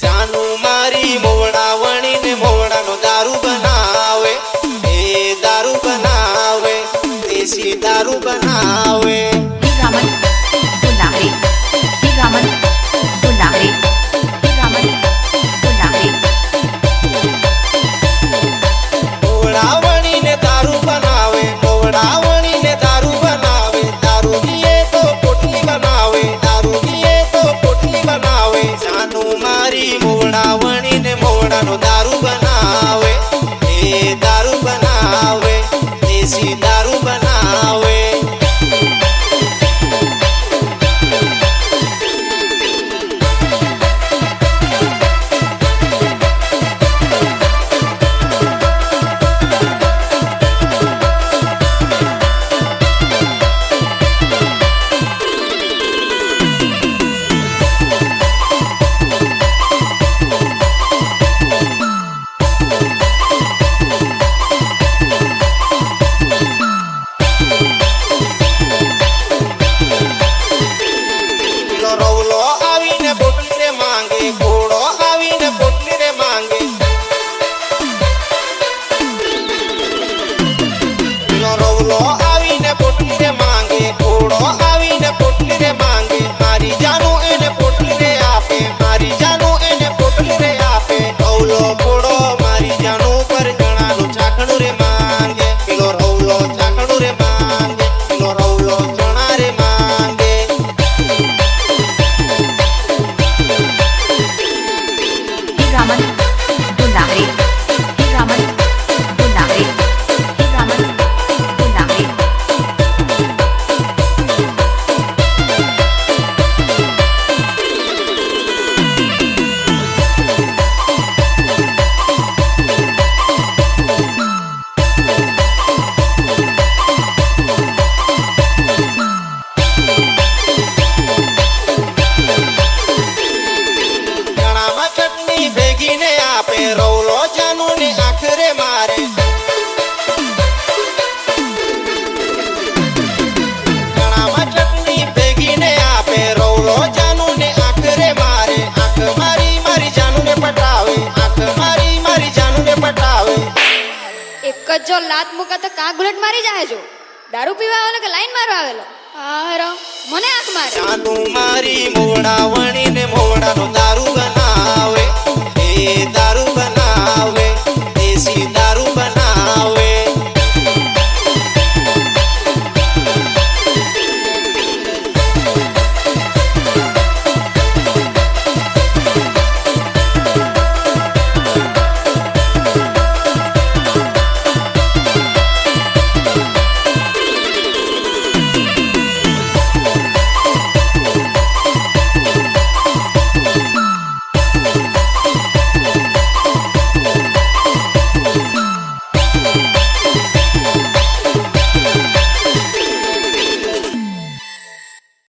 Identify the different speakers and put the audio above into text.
Speaker 1: જાનુ મારી મોવડાવણી ને મોવડાનો દારૂ બનાવે, એ દારૂ બનાવે, દેશી દારૂ બનાવે.
Speaker 2: Higaman Gunahri Higaman Gunahri Higaman Gunahri
Speaker 1: મોવડાવણી ને દારૂ બનાવે, મોવડાવણી ને દારૂ બનાવે, દારૂ પીએ તો પોટલી બનાવે, દારૂ પીએ તો પોટલી બનાવે. જાનુ મારી મોવડાવણી ને મોવડાનો દારૂ બનાવે, એ દારૂ બનાવે, દેશી દારૂ બનાવે. રવલો આવીને પોટલી રે માંગે, ઘોડો આવીને પોટલી રે માંગે. રવલો આવીને પોટલી રે માંગે, ઘોડો આવીને પોટલી રે માંગે. મારી જાનુ એને પોટલી રે આપે, મારી જાનુ એને પોટલી રે આપે. રવલો ઘોડો મારી જાનુ પર ચણાનું ચાખણું રે માંગે, પેલો રવલો ચાખણું રે માંગે, પેલો રવલો ચણા રે માંગે.
Speaker 2: Higaman Gunahri Higaman Gunahri Higaman Gunahri
Speaker 1: ચણામાં ચટણી ભેગીને આપે, રવલો જાનુ ને આખરે મારે. ચણામાં ચટણી ભેગીને આપે, રવલો જાનુ ને આખરે મારે. આંખ મારી મારી જાનુ ને પટાવે, આંખ મારી મારી જાનુ ને પટાવે.
Speaker 3: એક જ જો લાત મૂકા તો કાં ગુલેટ મારી જાય છો. દારૂ પીવા આવેલો કે લાઈન મારવા આવેલો? હા રો મને આંખ મારે.
Speaker 1: જાનુ મારી મોવડાવણી ને મોવડાનો